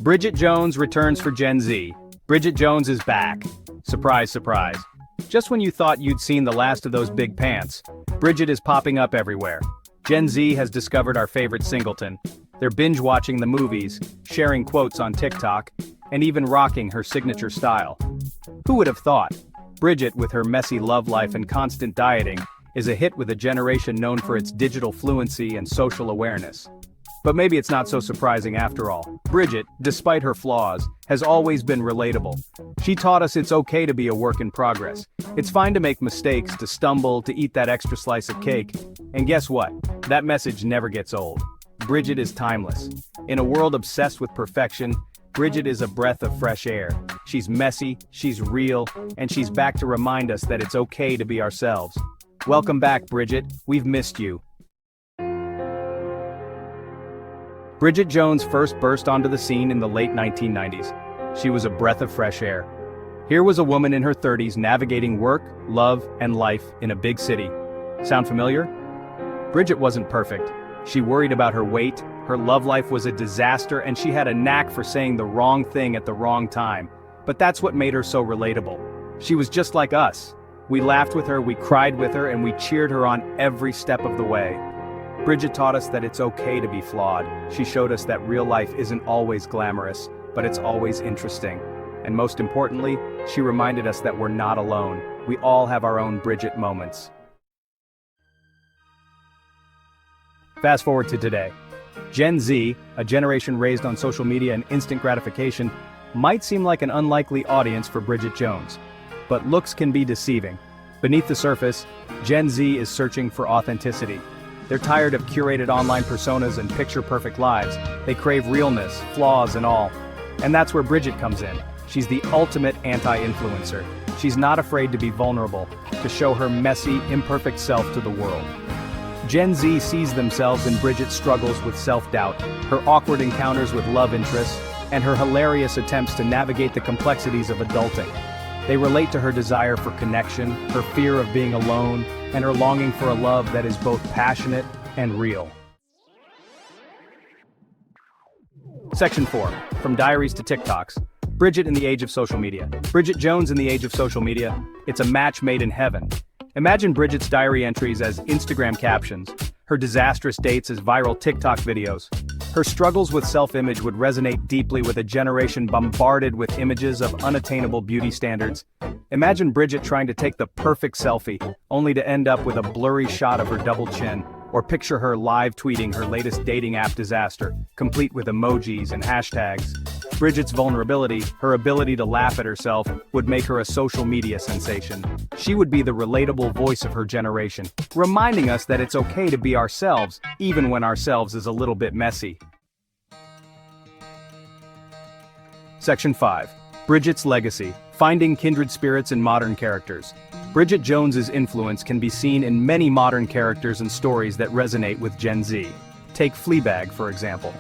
Bridget Jones returns for Gen Z. Bridget Jones is back. Surprise, surprise. Just when you thought you'd seen the last of those big pants, Bridget is popping up everywhere. Gen Z has discovered our favorite singleton. They're binge-watching the movies, sharing quotes on TikTok, and even rocking her signature style. Who would have thought? Bridget, with her messy love life and constant dieting, is a hit with a generation known for its digital fluency and social awareness. But maybe it's not so surprising after all. Bridget, despite her flaws, has always been relatable. She taught us it's okay to be a work in progress. It's fine to make mistakes, to stumble, to eat that extra slice of cake. And guess what? That message never gets old. Bridget is timeless. In a world obsessed with perfection, Bridget is a breath of fresh air. She's messy, she's real, and she's back to remind us that it's okay to be ourselves. Welcome back, Bridget. We've missed you. Bridget Jones first burst onto the scene in the late 1990s. She was a breath of fresh air. Here was a woman in her 30s navigating work, love, and life in a big city. Sound familiar? Bridget wasn't perfect. She worried about her weight, her love life was a disaster, and she had a knack for saying the wrong thing at the wrong time. But that's what made her so relatable. She was just like us. We laughed with her, we cried with her, and we cheered her on every step of the way. Bridget taught us that it's okay to be flawed. She showed us that real life isn't always glamorous, but it's always interesting. And most importantly, she reminded us that we're not alone. We all have our own Bridget moments. Fast forward to today. Gen Z, a generation raised on social media and instant gratification, might seem like an unlikely audience for Bridget Jones. But looks can be deceiving. Beneath the surface, Gen Z is searching for authenticity. They're tired of curated online personas and picture-perfect lives. They crave realness, flaws and all. And that's where Bridget comes in. She's the ultimate anti-influencer. She's not afraid to be vulnerable, to show her messy, imperfect self to the world. Gen Z sees themselves in Bridget's struggles with self-doubt, her awkward encounters with love interests, and her hilarious attempts to navigate the complexities of adulting. They relate to her desire for connection, her fear of being alone, and her longing for a love that is both passionate and real. Section 4. From Diaries to TikToks. Bridget in the age of social media. Bridget Jones in the age of social media. It's a match made in heaven. Imagine Bridget's diary entries as Instagram captions, her disastrous dates as viral TikTok videos. Her struggles with self-image would resonate deeply with a generation bombarded with images of unattainable beauty standards. Imagine Bridget trying to take the perfect selfie, only to end up with a blurry shot of her double chin, or picture her live tweeting her latest dating app disaster, complete with emojis and hashtags. Bridget's vulnerability, her ability to laugh at herself, would make her a social media sensation. She would be the relatable voice of her generation, reminding us that it's okay to be ourselves, even when ourselves is a little bit messy. Section 5. Bridget's Legacy. Finding kindred spirits in modern characters. Bridget Jones's influence can be seen in many modern characters and stories that resonate with Gen Z. Take Fleabag, for example.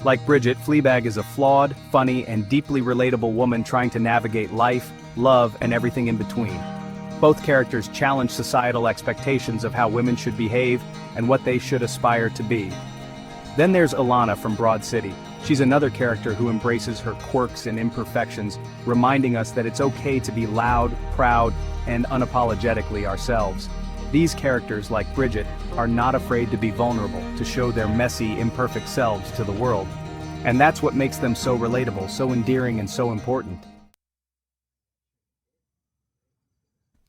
Like Bridget, Fleabag is a flawed, funny, and deeply relatable woman trying to navigate life, love, and everything in between. Both characters challenge societal expectations of how women should behave and what they should aspire to be. Then there's Ilana from Broad City. She's another character who embraces her quirks and imperfections, reminding us that it's okay to be loud, proud, and unapologetically ourselves. These characters, like Bridget, are not afraid to be vulnerable, to show their messy, imperfect selves to the world. And that's what makes them so relatable, so endearing, and so important.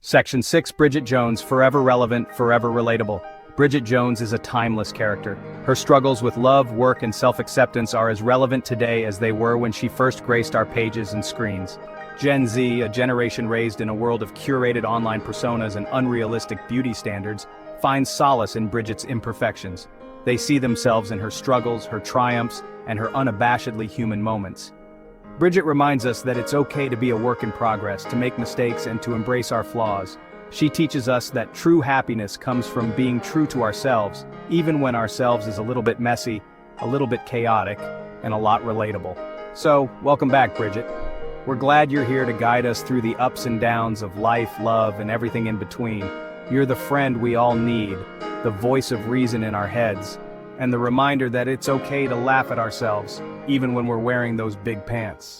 Section 6. Bridget Jones, forever relevant, forever relatable. Bridget Jones is a timeless character. Her struggles with love, work, and self-acceptance are as relevant today as they were when she first graced our pages and screens. Gen Z, a generation raised in a world of curated online personas and unrealistic beauty standards, finds solace in Bridget's imperfections. They see themselves in her struggles, her triumphs, and her unabashedly human moments. Bridget reminds us that it's okay to be a work in progress, to make mistakes, and to embrace our flaws. She teaches us that true happiness comes from being true to ourselves, even when ourselves is a little bit messy, a little bit chaotic, and a lot relatable. So, welcome back, Bridget. We're glad you're here to guide us through the ups and downs of life, love, and everything in between. You're the friend we all need, the voice of reason in our heads, and the reminder that it's okay to laugh at ourselves, even when we're wearing those big pants.